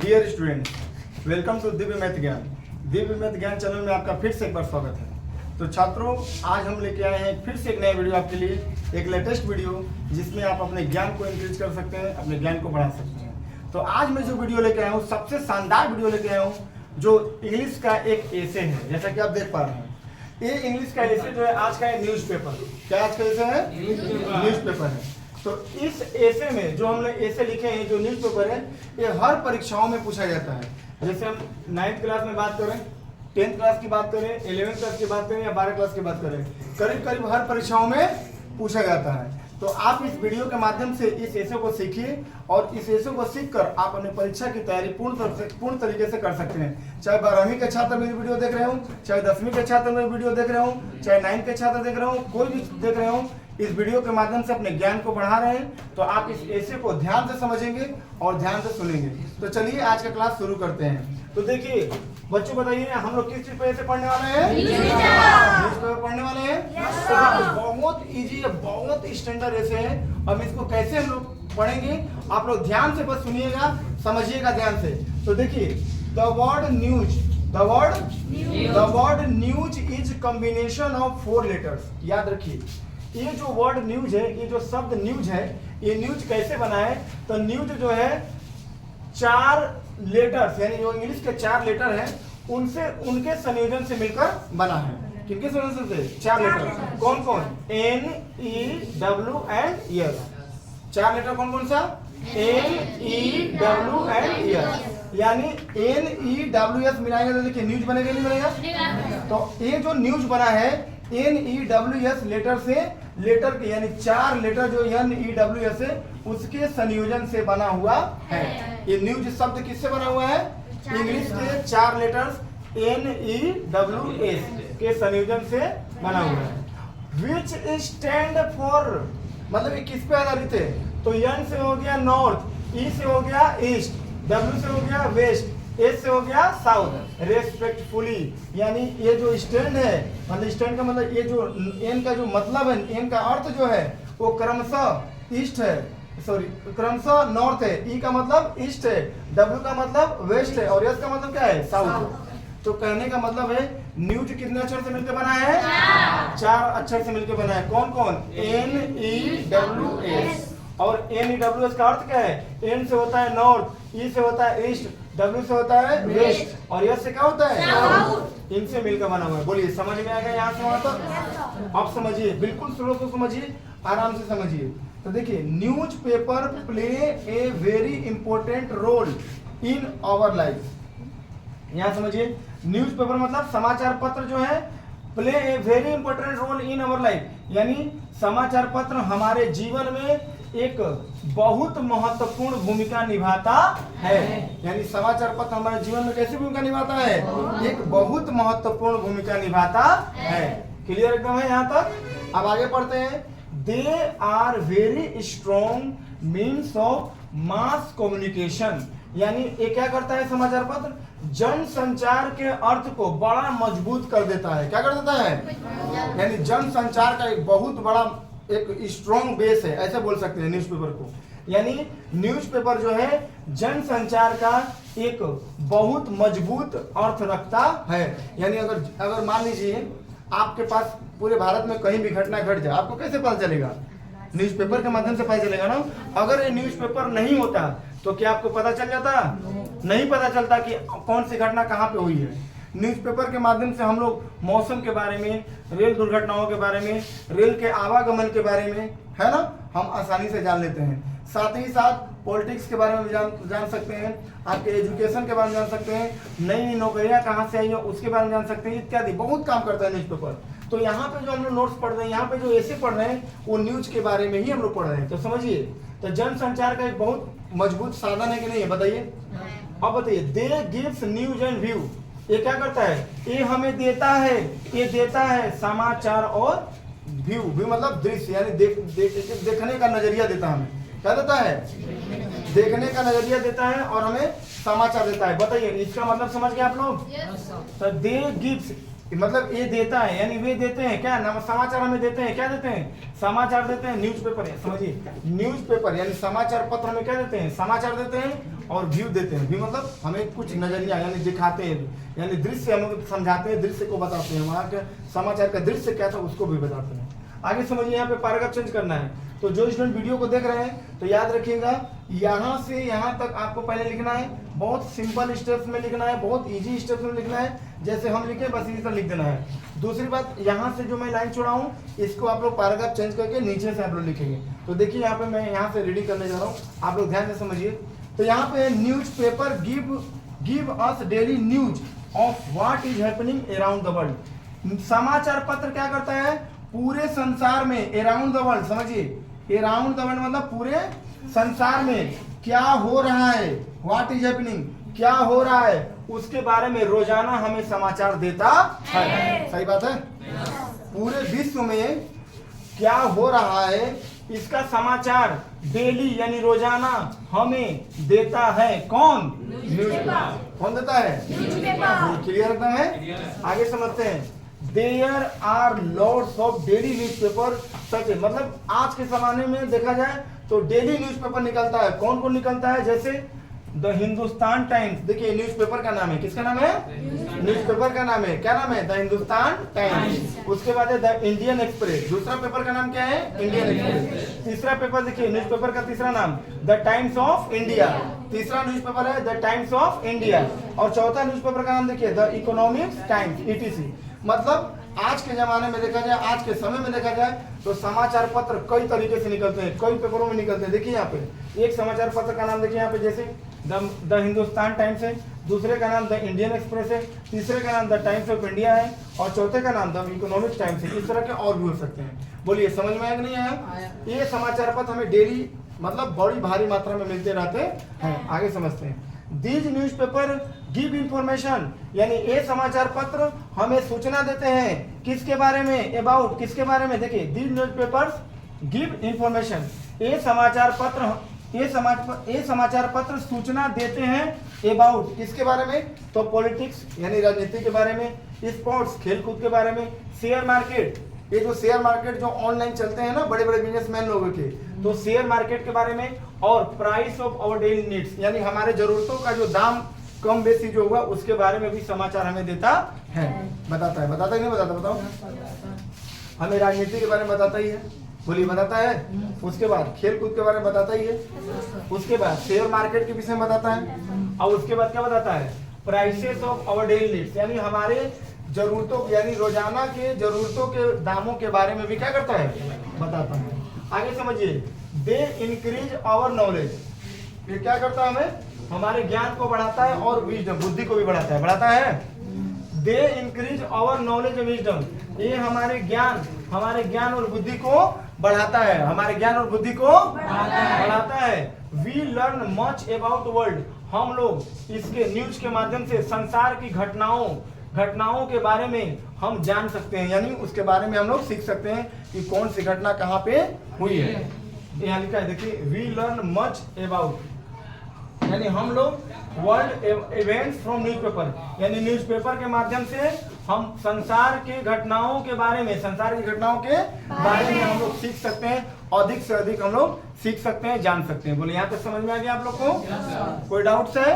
Dear student, welcome to Divya math ज्ञान। Divya math ज्ञान channel में आपका फिर से एक बार स्वागत है। तो छात्रों, आज हम लेके आए हैं फिर से एक नया वीडियो आपके लिए, एक लेटेस्ट वीडियो जिसमें आप अपने ज्ञान को इंक्रीज कर सकते हैं, अपने ज्ञान को बढ़ा सकते हैं। तो आज मैं जो वीडियो लेके आया हूँ, सबसे शानदार वीडियो लेके आया हूँ, जो इंग्लिश का एक एसे है। जैसा कि आप देख पा रहे हैं, ये इंग्लिश का एसे जो है आज का न्यूज़पेपर। क्या आज का एसे है? न्यूज़पेपर है। तो इस एसे में जो हमने एसे लिखे हैं, जो न्यूज़पेपर है, ये हर परीक्षाओं में पूछा जाता है। जैसे हम 9th क्लास में बात करें, 10th क्लास की बात करें, 11th क्लास की बात करें या 12 क्लास की बात करें, करीब करीब हर परीक्षाओं में पूछा जाता है। तो आप इस वीडियो के माध्यम से इस एसे को सीखिए और इस एसे को सीखकर आप अपने परीक्षा की तैयारी पूर्ण तरीके से कर सकते हैं। चाहे 12वीं के छात्र मेरी वीडियो देख रहे हो, चाहे 10वीं के छात्र मेरी वीडियो देख रहे हो, चाहे 9th के छात्र देख रहे हो, कोई भी देख रहे हो, इस वीडियो के माध्यम से अपने ज्ञान को बढ़ा रहे हैं। तो आप इस एसे को ध्यान से समझेंगे और ध्यान से सुनेंगे। तो चलिए आज का क्लास शुरू करते हैं। तो देखिए बच्चों, बताइए हम लोग किस चीज पे ऐसे पढ़ने वाले हैं? न्यूज़पेपर पढ़ने वाले हैं। तो बहुत इजी है, बहुत स्टैंडर्ड ऐसे है। अब इसको कैसे हम लोग पढ़ेंगे, आप लोग ध्यान से बस सुनिएगा, समझिएगा ध्यान से। तो देखिए, the word news, the word news is combination of 4 letters. याद रखिए, ये जो वर्ड न्यूज है, ये जो शब्द न्यूज है, ये न्यूज कैसे बना है? तो न्यूज जो है 4 लेटर्स, यानी जो इंग्लिश के 4 लेटर हैं, उनके संयोजन से मिलकर बना है। किनके संयोजन से? 4 लेटर। कौन कौन? N, E, W and S। 4 letter कौन कौन सा? N, E, W and S। यानी N, E, W, S मिलाएंगे तो देखिए न्यूज बनेगा, नहीं बनेगा? तो ये जो न्यूज बना है N, E, W, S letter से, लेटर के यानी 4 लेटर जो N, E, W, S है, उसके संयोजन से बना हुआ है। ये न्यूज शब्द किससे बना हुआ है? इंग्लिश के 4 letters N, E, W, S के संयोजन से बना हुआ है। Which स्टैंड फॉर, मतलब ये किस पे आधारित है? तो N से हो गया नॉर्थ, E से हो गया ईस्ट, W से हो गया वेस्ट, S से हो गया साउथ, रेस्पेक्टफुली। यानी ये जो स्टैंड है, मतलब स्टैंड का मतलब ये जो N का जो मतलब है, N का अर्थ जो है वो क्रमशः ईस्ट है, सॉरी क्रमशः नॉर्थ है, E का मतलब ईस्ट है, W का मतलब वेस्ट है और S का मतलब क्या है? साउथ। तो कहने का मतलब है न्यूज कितने अक्षर से मिलकर बना है? 4 अक्षर से मिलकर बना है। कौन कौन? N, E, W, S। और N, E, W, S का अर्थ क्या है? N से होता है नॉर्थ, E से होता है ईस्ट, W से होता है वेस्ट और S से क्या होता है? साउथ। इनसे मिलकर बना हुआ है। बोलिए, समझ में आ गया यहाँ से वहां तक? आप समझिए, बिल्कुल स्लो से समझिए, आराम से समझिए। तो देखिए, newspaper play a very important role in our life. यहाँ समझिए, न्यूज़पेपर मतलब समाचार पत्र जो है, play a very important role in our life, यानी समाचार पत्र हमारे जीवन में एक बहुत महत्वपूर्ण भूमिका निभाता है। यानी समाचार पत्र हमारे जीवन में कैसी भूमिका निभाता है? एक बहुत महत्वपूर्ण भूमिका निभाता है। क्लियर एकदम है यहाँ तक? अब आगे पढ़ते हैं। They are very strong means of mass communication. यानी ये क्या करता है समाचार पत्र? जन संचार के अर्थ को बड़ा मजबूत कर देता है। क्या कर देता है? यानी जन संचार का एक बहुत बड़ा एक स्ट्रॉन्ग बेस है, ऐसे बोल सकते हैं न्यूज़पेपर को। यानी न्यूज़पेपर जो है जन संचार का एक बहुत मजबूत अर्थ रखता है। यानी अगर मान लीजिए आपके पास पूरे भारत में कहीं भी घटना घट जाए, आपको कैसे पता चलेगा? न्यूज़पेपर के माध्यम से पता चलेगा ना। अगर ये न्यूज़पेपर नहीं होता तो क्या आपको पता चल जाता? नहीं पता चलता कि कौन सी घटना कहाँ पे हुई है। न्यूज़पेपर के माध्यम से हम लोग मौसम के बारे में, रेल दुर्घटनाओं के बारे में, रेल के आवागमन के बारे में, है ना, हम आसानी से जान लेते हैं। साथ ही साथ पॉलिटिक्स के बारे में जान सकते हैं, आपके एजुकेशन के बारे में जान सकते हैं, नई नई नौकरियां कहाँ से आई हैं उसके बारे में जान सकते हैं, इत्यादि बहुत काम करता है न्यूज़पेपर। तो यहाँ पे जो हम लोग नोट्स पढ़ रहे हैं, यहाँ पे जो ऐसे पढ़ रहे हैं, वो न्यूज के बारे में ही हम लोग पढ़ रहे हैं। तो समझिए, तो जन संचार का एक बहुत मजबूत साधन है कि नहीं है? बताइए। अब बताइए, दे गिव्स न्यूज एंड व्यू। ये क्या करता है? ये हमें देता है, ये देता है समाचार और व्यू। व्यू मतलब दृश्य, यानी देखने का नजरिया देता है हमें। क्या देता है? देखने का नजरिया देता है और हमें समाचार देता है। बताइए, इसका मतलब समझ गए आप लोग? तो दे गिव्स मतलब ये देता है, यानी वे देते हैं क्या? समाचार हमें देते हैं। क्या देते हैं? समाचार देते हैं। न्यूज़पेपर है, समझिए, न्यूज़पेपर यानी समाचार पत्र हमें क्या देते हैं? समाचार देते हैं। और व्यू देते हैं। व्यू मतलब हमें कुछ नजरिया यानी दिखाते हैं, यानी दृश्य हम लोग समझाते हैं, दृश्य को बताते हैं, वहाँ के समाचार का दृश्य क्या था उसको भी बताते हैं। आगे समझिए, यहाँ पे पैराग्राफ चेंज करना है। तो जो स्टूडेंट वीडियो को देख रहे हैं तो याद रखिएगा, यहाँ से यहाँ तक आपको पहले लिखना है, बहुत सिंपल स्टेप्स में लिखना है, बहुत इजी स्टेप्स में लिखना है, जैसे हम लिखे बस इसी तरह लिख देना है। दूसरी बात, यहाँ से जो मैं लाइन छोड़ा हूँ इसको आप लोग पैराग्राफ चेंज करके नीचे से आप लोग लिखेंगे। तो देखिए यहाँ पे मैं यहाँ से रीडिंग करने जा रहा हूँ, आप लोग ध्यान से समझिए। तो यहाँ पे news paper give us daily news of what is happening around the world. समाचार पत्र क्या करता है, पूरे संसार में, अराउंड द वर्ल्ड समझिए, अराउंड द वर्ल्ड मतलब पूरे संसार में क्या हो रहा है, व्हाट इज हैपनिंग क्या हो रहा है, उसके बारे में रोजाना हमें समाचार देता है। सही बात है। पूरे विश्व में क्या हो रहा है इसका समाचार डेली यानी रोजाना हमें देता है कौन, न्यूज़पेपर। कौन देता है, न्यूज़पेपर। क्लियर एकदम है। आगे समझते हैं। There are lots of daily newspaper such, मतलब आज के जमाने में देखा जाए तो डेली न्यूज़पेपर निकलता है। कौन कौन निकलता है, जैसे द हिंदुस्तान टाइम्स। देखिए न्यूज़पेपर का नाम है, किसका नाम है, न्यूज़पेपर का नाम है, क्या नाम है, द हिंदुस्तान टाइम्स। उसके बाद है द इंडियन एक्सप्रेस। दूसरा पेपर का नाम क्या है, इंडियन एक्सप्रेस। तीसरा पेपर देखिए न्यूज़पेपर का तीसरा नाम द टाइम्स ऑफ इंडिया। तीसरा न्यूज़पेपर है द टाइम्स ऑफ इंडिया। और चौथा न्यूज़पेपर का नाम देखिए द इकोनॉमिक्स टाइम्स, ETC। मतलब आज के जमाने में देखा जाए, आज के समय में देखा जाए तो समाचार पत्र कई तरीके से निकलते हैं, कई पेपरों में निकलते हैं। देखिए यहाँ पे एक समाचार पत्र का नाम देखिए यहाँ पे, जैसे द हिंदुस्तान टाइम्स है, दूसरे का नाम द इंडियन एक्सप्रेस है, तीसरे का नाम द टाइम्स ऑफ इंडिया है और चौथे का नाम द इकोनॉमिक्स टाइम्स है। इस तरह के और भी हो सकते हैं। बोलिए समझ में आया कि नहीं आया। ये समाचार पत्र हमें डेली मतलब बड़ी भारी मात्रा में मिलते रहते हैं। आगे समझते हैं। दीज न्यूज़पेपर गिव इंफॉर्मेशन, यानी ये समाचार पत्र हमें सूचना देते हैं किसके बारे में, अबाउट किसके बारे में। देखिए दीज न्यूज़पेपर्स गिव इंफॉर्मेशन, ये समाचार पत्र सूचना देते हैं अबाउट किसके बारे में, तो पॉलिटिक्स यानी राजनीति के बारे में, स्पोर्ट्स खेलकूद के बारे में, शेयर मार्केट, ये जो शेयर मार्केट जो ऑनलाइन चलते हैं ना बड़े बड़े बिजनेसमैन लोगों के, तो शेयर मार्केट के बारे में, और price of our daily needs यानी हमारे जरूरतों का जो दाम कम बेसी जो होगा उसके बारे में भी समाचार हमें देता है, बताता है। बताता ही नहीं बताता, बताओ। हमें राजनीति के बारे में बताता ही है, बोलिए बताता है। उसके बाद खेल कूद के बारे में बताता ही है, उसके बाद शेयर मार्केट के विषय में बताता है, और उसके बाद क्या बताता है, prices of our daily needs यानी हमारे जरूरतों यानी रोजाना के जरूरतों के दामों के बारे में भी क्या करता है, बताता है। आगे समझिए। दे इंक्रीज आवर नॉलेज, ये क्या करता है, हमें हमारे ज्ञान को बढ़ाता है और विजडम बुद्धि को भी बढ़ाता है। They increase our knowledge and wisdom, ये हमारे ज्ञान और बुद्धि को बढ़ाता है, हमारे ज्ञान और बुद्धि को बढ़ाता है। We learn much about world, हम लोग इसके न्यूज के माध्यम से संसार की घटनाओं के बारे में हम जान सकते हैं, यानी उसके बारे में हम लोग सीख सकते हैं कि कौन सी घटना कहाँ पे हुई है। यहाँ लिखा है देखिए, वी लर्न मच अबाउट, यानी हम लोग वर्ल्ड इवेंट्स फ्रॉम न्यूज़पेपर, यानी न्यूज़पेपर के माध्यम से हम संसार की घटनाओं के बारे में हम लोग सीख सकते हैं, अधिक से अधिक हम लोग सीख सकते हैं, जान सकते हैं। बोले यहाँ तक समझ में आ गया आप लोग को, कोई डाउट्स है?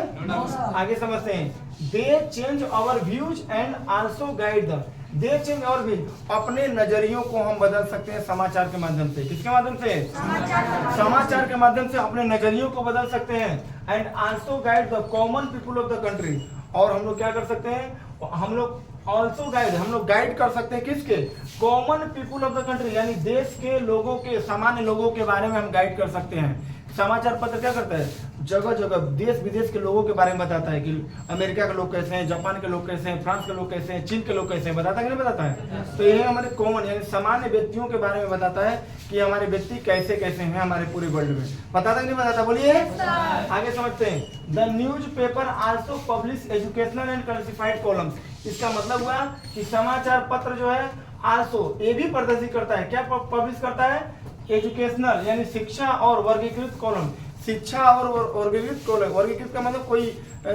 आगे समझते हैं। They change our views and also guide the, they change और भी अपने नजरियों को हम बदल सकते हैं समाचार के माध्यम से। किसके माध्यम से? समाचार के माध्यम से अपने नजरियों को बदल सकते हैं। And also guide the common people of the country, और हम लोग क्या कर सकते हैं, हम लोग गाइड कर सकते हैं किसके, common people of the country, यानी देश के लोगों के, सामान्य लोगों के बारे में हम गाइड कर सकते हैं। समाचार पत्र क्या करता है, जगह जगह देश विदेश के लोगों के बारे में बताता है कि अमेरिका के लोग कैसे हैं, जापान के लोग कैसे हैं, फ्रांस के लोग कैसे हैं, चीन के लोग कैसे हैं, बताता है कि नहीं बताता है। तो ये हमारे कॉमन यानी सामान्य व्यक्तियों के बारे में बताता है कि हमारे व्यक्ति कैसे कैसे हैं हमारे पूरे वर्ल्ड में, बताता है कि नहीं बताता, बोलिए। आगे समझते हैं। The news paper also publish educational and classified columns, इसका मतलब हुआ कि समाचार पत्र जो है आल्सो ये भी प्रदर्शित करता है, क्या पब्लिश करता है, एजुकेशनल यानी शिक्षा और वर्गीकृत कॉलम, शिक्षा और वर्गीकृत कॉलम, वर्गीकृत का मतलब कोई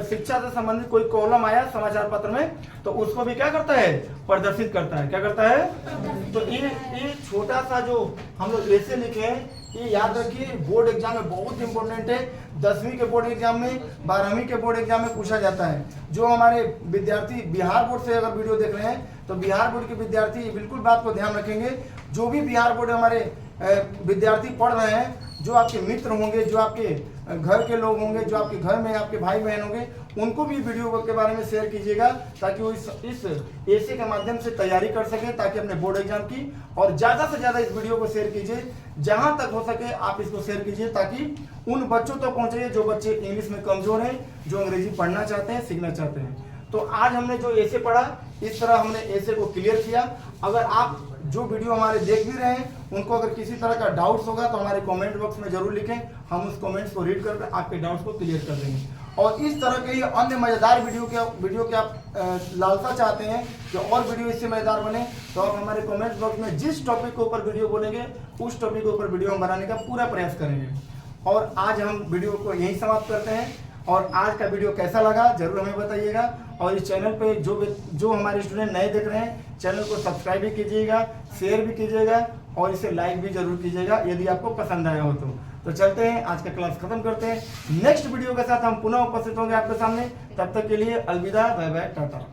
शिक्षा से संबंधित कोई कॉलम आया समाचार पत्र में तो उसको भी क्या करता है, प्रदर्शित करता है। क्या करता है, तो ये छोटा सा जो हम लोग ऐसे लिखे हैं ये याद रखिए, बोर्ड एग्जाम में बहुत इंपॉर्टेंट है। 10वीं के बोर्ड एग्जाम में, 12वीं के बोर्ड एग्जाम में पूछा जाता है। जो हमारे विद्यार्थी बिहार बोर्ड से अगर वीडियो देख रहे हैं तो बिहार बोर्ड के विद्यार्थी बिल्कुल बात को ध्यान रखेंगे। जो भी बिहार बोर्ड हमारे विद्यार्थी पढ़ रहे हैं, जो आपके मित्र होंगे, जो आपके घर के लोग होंगे, जो आपके घर में आपके भाई बहन होंगे, उनको भी वीडियो के बारे में शेयर कीजिएगा ताकि वो इस एसे के माध्यम से तैयारी कर सके, ताकि अपने बोर्ड एग्जाम की। और ज़्यादा से ज़्यादा इस वीडियो को शेयर कीजिए, जहां तक हो सके आप इसको शेयर कीजिए ताकि उन बच्चों तक पहुंचे जो बच्चे इंग्लिश में कमज़ोर हैं, जो अंग्रेजी पढ़ना चाहते हैं, सीखना चाहते हैं। तो आज हमने जो एसे पढ़ा, इस तरह हमने एसे को क्लियर किया। अगर आप जो वीडियो हमारे देख भी रहे हैं, उनको अगर किसी तरह का डाउट्स होगा तो हमारे कमेंट बॉक्स में जरूर लिखें, हम उस कमेंट्स को रीड करके आपके डाउट्स को क्लियर कर देंगे। और इस तरह के अन्य मज़ेदार वीडियो के आप लालसा चाहते हैं कि और वीडियो इससे मज़ेदार बने, तो आप हमारे कमेंट बॉक्स में जिस टॉपिक के ऊपर वीडियो बोलेंगे, उस टॉपिक के ऊपर वीडियो हम बनाने का पूरा प्रयास करेंगे। और आज हम वीडियो को यहीं समाप्त करते हैं। और आज का वीडियो कैसा लगा जरूर हमें बताइएगा। और इस चैनल पे जो हमारे स्टूडेंट नए देख रहे हैं, चैनल को सब्सक्राइब भी कीजिएगा, शेयर भी कीजिएगा और इसे लाइक भी जरूर कीजिएगा यदि आपको पसंद आया हो तो चलते हैं, आज का क्लास खत्म करते हैं। नेक्स्ट वीडियो के साथ हम पुनः उपस्थित होंगे आपके सामने। तब तक के लिए अलविदा, बाय बाय, टाटा।